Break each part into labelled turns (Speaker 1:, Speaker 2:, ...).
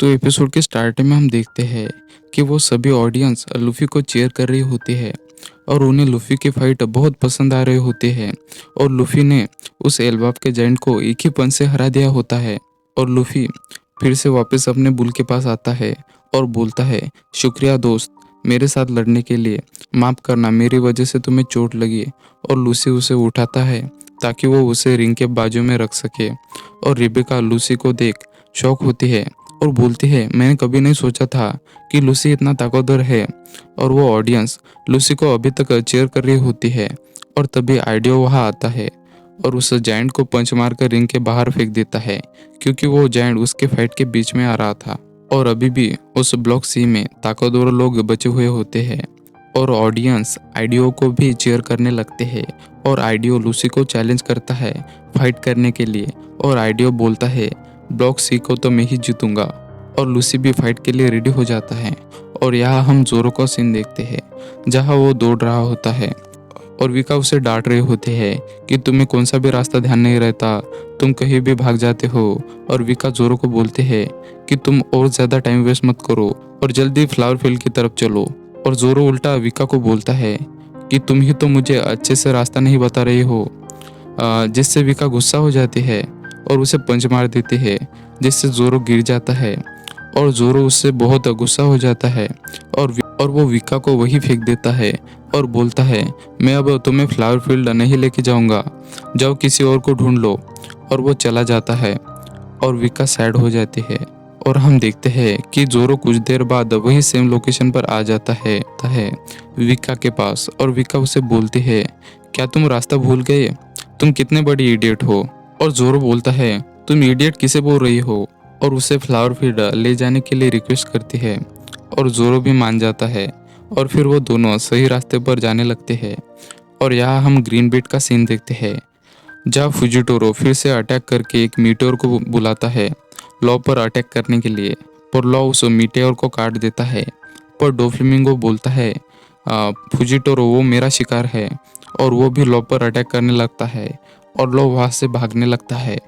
Speaker 1: तो एपिसोड के स्टार्टिंग में हम देखते हैं कि वो सभी ऑडियंस लूफी को चीयर कर रही होती है और उन्हें लूफी की फाइट बहुत पसंद आ रही होती है। और लूफी ने उस एल्बाब के जायंट को एक ही पंच से हरा दिया होता है। और लूफी फिर से वापस अपने बुल के पास आता है और बोलता है, शुक्रिया दोस्त, मेरे साथ लड़ने के लिए। माफ़ करना, मेरी वजह से तुम्हें चोट लगी। और लूसी उसे उठाता है ताकि वो उसे रिंग के बाजू में रख सके। और रिबेका लूसी को देख शौक होती है और बोलती है, मैंने कभी नहीं सोचा था कि लूसी इतना ताकतवर है। और वो ऑडियंस लूसी को अभी तक चीयर कर रही होती है। और तभी आइडियो वहाँ आता है और उस जायंट को पंच मारकर रिंग के बाहर फेंक देता है, क्योंकि वो जायंट उसके फाइट के बीच में आ रहा था। और अभी भी उस ब्लॉक सी में ताकतवर लोग बचे हुए होते हैं और ऑडियंस आइडियो को भी चीयर करने लगते हैं। और आइडियो लूसी को चैलेंज करता है फाइट करने के लिए। और आइडियो बोलता है, ब्लॉक सी को तो मैं ही जीतूंगा। और लूसी भी फाइट के लिए रेडी हो जाता है। और यहाँ हम जोरो का सीन देखते हैं जहाँ वो दौड़ रहा होता है और विका उसे डांट रहे होते हैं कि तुम्हें कौन सा भी रास्ता ध्यान नहीं रहता, तुम कहीं भी भाग जाते हो। और विका जोरो को बोलते हैं कि तुम और ज़्यादा टाइम वेस्ट मत करो और जल्दी फ्लावर फील्ड की तरफ चलो। और जोरो उल्टा विका को बोलता है कि तुम ही तो मुझे अच्छे से रास्ता नहीं बता रही हो। जिससे विका गुस्सा हो जाती है और उसे पंच मार देती है, जिससे जोरो गिर जाता है। और जोरो उससे बहुत गुस्सा हो जाता है और वो विका को वही फेंक देता है और बोलता है, मैं अब तुम्हें फ्लावर फील्ड नहीं लेके जाऊंगा, जाओ किसी और को ढूंढ लो। और वो चला जाता है और विका सैड हो जाती है। और हम देखते हैं कि जोरो कुछ देर बाद वही सेम लोकेशन पर आ जाता है विका के पास। और विका उसे बोलती है, क्या तुम रास्ता भूल गए? तुम कितने बड़ी इडियट हो। और जोरो बोलता है, तुम इडियट किसे बोल रही हो? और उसे फ्लावर फील्ड ले जाने के लिए रिक्वेस्ट करती है और जोरो भी मान जाता है। और फिर वो दोनों सही रास्ते पर जाने लगते हैं। और यहाँ हम ग्रीन बीट का सीन देखते हैं जहाँ फुजिटोरो फिर से अटैक करके एक मीटेओर को बुलाता है लॉ पर अटैक करने के लिए। पर लॉ उस मीटेओर को काट देता है। पर डोफ्लेमिंगो बोलता है, फुजिटोरो वो मेरा शिकार है। और वो भी लॉ पर अटैक करने लगता है और लॉ वहाँ से भागने लगता है।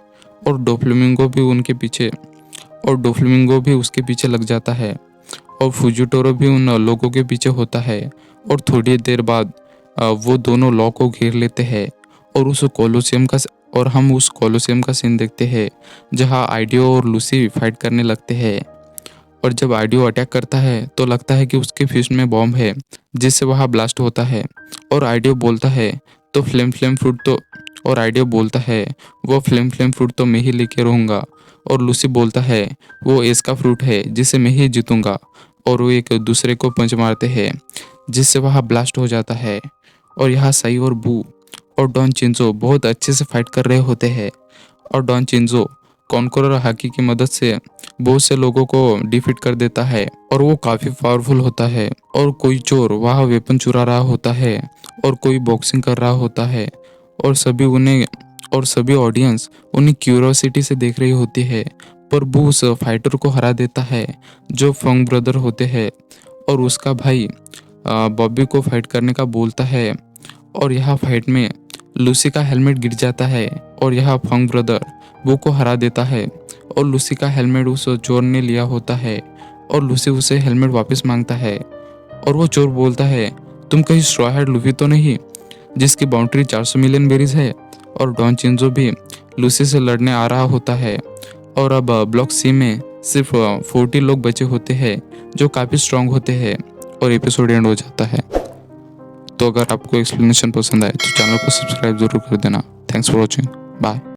Speaker 1: और डोफ्लेमिंगो भी उसके पीछे लग जाता है। और फुजिटोरो भी उन लोगों के पीछे होता है। और थोड़ी देर बाद वो दोनों लॉ को घेर लेते हैं और हम उस कोलोसियम का सीन देखते हैं जहाँ आइडियो और लूसी फाइट करने लगते हैं। और जब आइडियो अटैक करता है तो लगता है कि उसके फिस्ट में बॉम्ब है, जिससे वह ब्लास्ट होता है। और आइडियो बोलता है, तो फ्लेम फ्रूट तो और आइडियो बोलता है, वो फ्लेम फ्रूट तो मैं ही लेके रहूँगा। और लूसी बोलता है, वो एस का फ्रूट है जिसे मैं ही जीतूंगा। और वो एक दूसरे को पंच मारते हैं जिससे वह ब्लास्ट हो जाता है। और यहाँ साई और बू और डॉन चिंजो बहुत अच्छे से फाइट कर रहे होते हैं। और डॉन चिंजो कॉन्कोरर हाकी की मदद से बहुत से लोगों को डिफीट कर देता है और वो काफ़ी पावरफुल होता है। और कोई चोर वहाँ वेपन चुरा रहा होता है और कोई बॉक्सिंग कर रहा होता है। और सभी ऑडियंस उन्हें क्यूरियोसिटी से देख रही होती है। पर बू उस फाइटर को हरा देता है जो फंग ब्रदर होते हैं। और उसका भाई बॉबी को फाइट करने का बोलता है। और यहाँ फाइट में लूसी का हेलमेट गिर जाता है और यहाँ फंग ब्रदर बू को हरा देता है। और लूसी का हेलमेट उस चोर ने लिया होता है और लूसी उसे हेलमेट वापस मांगता है। और वो चोर बोलता है, तुम कहीं स्ट्रॉ हैट लूफी तो नहीं जिसकी बाउंड्री 400 मिलियन बेरीज है। और डॉन चिंजो भी लूसी से लड़ने आ रहा होता है। और अब ब्लॉक सी में सिर्फ 40 लोग बचे होते हैं जो काफ़ी स्ट्रांग होते हैं और एपिसोड एंड हो जाता है। तो अगर आपको एक्सप्लेनेशन पसंद आए तो चैनल को सब्सक्राइब जरूर कर देना। Thanks for watching, bye.